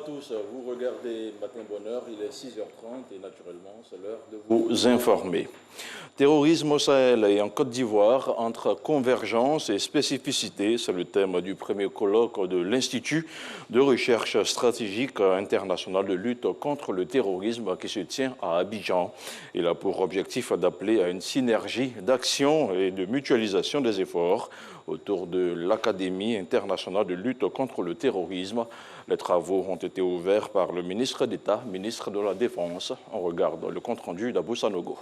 tous, vous regardez Matin Bonheur, il est 6h30 et naturellement c'est l'heure de vous informer. Terrorisme au Sahel et en Côte d'Ivoire, entre convergence et spécificité, c'est le thème du premier colloque de l'Institut de recherche stratégique international de lutte contre le terrorisme qui se tient à Abidjan. Il a pour objectif d'appeler à une synergie d'action et de mutualisation des efforts autour de l'Académie internationale de lutte contre le terrorisme. Les travaux ont été ouverts par le ministre d'État, ministre de la Défense. On regarde le compte-rendu d'Abou Sanogo.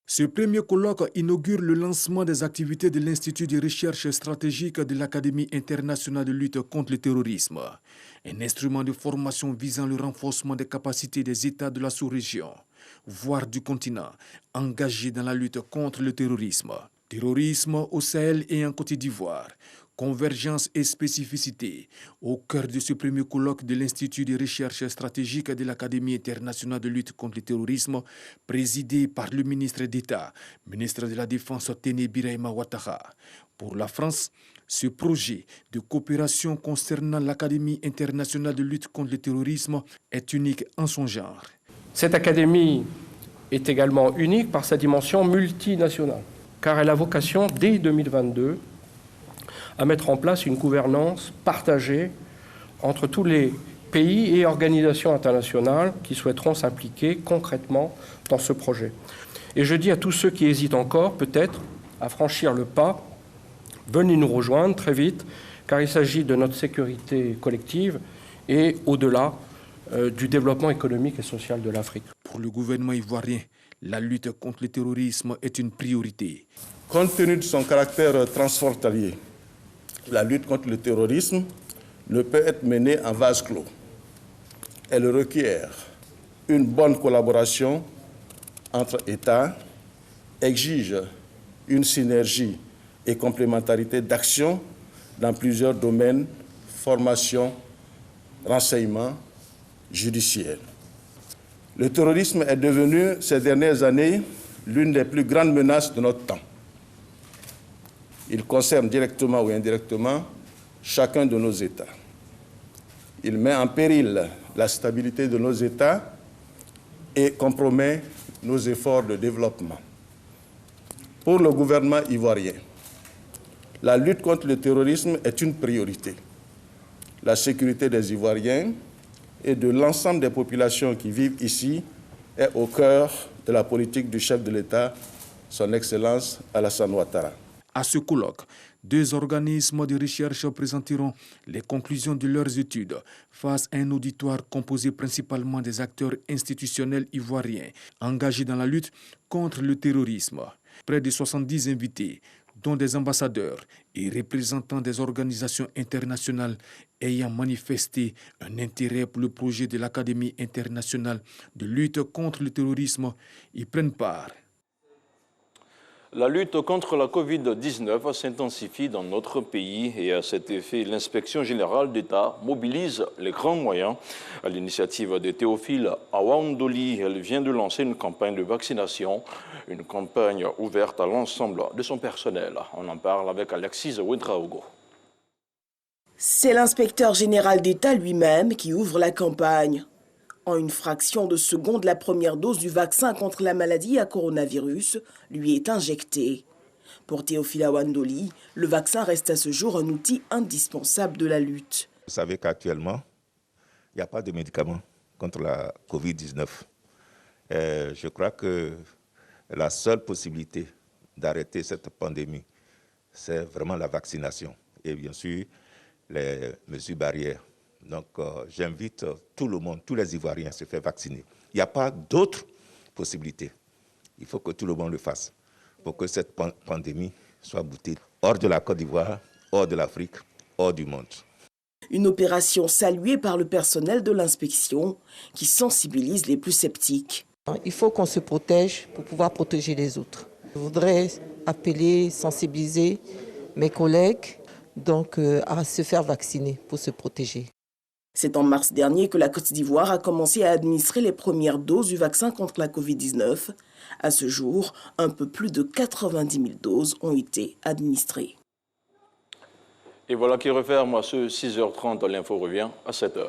Ce premier colloque inaugure le lancement des activités de l'Institut de recherche stratégique de l'Académie internationale de lutte contre le terrorisme, un instrument de formation visant le renforcement des capacités des États de la sous-région, voire du continent, engagés dans la lutte contre le terrorisme. Terrorisme au Sahel et en Côte d'Ivoire. Convergence et spécificité, au cœur de ce premier colloque de l'Institut de recherche stratégique de l'Académie internationale de lutte contre le terrorisme, présidé par le ministre d'État, ministre de la Défense Téné Birahima Ouattara. Pour la France, ce projet de coopération concernant l'Académie internationale de lutte contre le terrorisme est unique en son genre. Cette académie est également unique par sa dimension multinationale, car elle a vocation, dès 2022, à mettre en place une gouvernance partagée entre tous les pays et organisations internationales qui souhaiteront s'impliquer concrètement dans ce projet. Et je dis à tous ceux qui hésitent encore, peut-être, à franchir le pas, venez nous rejoindre très vite, car il s'agit de notre sécurité collective et, au-delà, du développement économique et social de l'Afrique. Pour le gouvernement ivoirien, la lutte contre le terrorisme est une priorité. Compte tenu de son caractère transfrontalier, la lutte contre le terrorisme ne peut être menée en vase clos. Elle requiert une bonne collaboration entre États, exige une synergie et complémentarité d'action dans plusieurs domaines, formation, renseignement, judiciaire. Le terrorisme est devenu ces dernières années l'une des plus grandes menaces de notre temps. Il concerne directement ou indirectement chacun de nos États. Il met en péril la stabilité de nos États et compromet nos efforts de développement. Pour le gouvernement ivoirien, la lutte contre le terrorisme est une priorité. La sécurité des Ivoiriens et de l'ensemble des populations qui vivent ici est au cœur de la politique du chef de l'État, son Excellence Alassane Ouattara. À ce colloque, 2 organismes de recherche présenteront les conclusions de leurs études face à un auditoire composé principalement des acteurs institutionnels ivoiriens engagés dans la lutte contre le terrorisme. Près de 70 invités, dont des ambassadeurs et représentants des organisations internationales ayant manifesté un intérêt pour le projet de l'Académie internationale de lutte contre le terrorisme, y prennent part. La lutte contre la Covid-19 s'intensifie dans notre pays et à cet effet, l'inspection générale d'État mobilise les grands moyens. À l'initiative de Théophile Awandoli, elle vient de lancer une campagne de vaccination, une campagne ouverte à l'ensemble de son personnel. On en parle avec Alexis Ouedraogo. C'est l'inspecteur général d'État lui-même qui ouvre la campagne. En une fraction de seconde, la première dose du vaccin contre la maladie à coronavirus lui est injectée. Pour Théophile Awandoli, le vaccin reste à ce jour un outil indispensable de la lutte. Vous savez qu'actuellement, il n'y a pas de médicament contre la Covid-19. Je crois que la seule possibilité d'arrêter cette pandémie, c'est vraiment la vaccination et bien sûr les mesures barrières. Donc, j'invite tout le monde, tous les Ivoiriens à se faire vacciner. Il n'y a pas d'autre possibilité. Il faut que tout le monde le fasse pour que cette pandémie soit boutée hors de la Côte d'Ivoire, hors de l'Afrique, hors du monde. Une opération saluée par le personnel de l'inspection qui sensibilise les plus sceptiques. Il faut qu'on se protège pour pouvoir protéger les autres. Je voudrais appeler, sensibiliser mes collègues donc, à se faire vacciner pour se protéger. C'est en mars dernier que la Côte d'Ivoire a commencé à administrer les premières doses du vaccin contre la Covid-19. À ce jour, un peu plus de 90 000 doses ont été administrées. Et voilà qui referme à ce 6h30, l'info revient à 7h.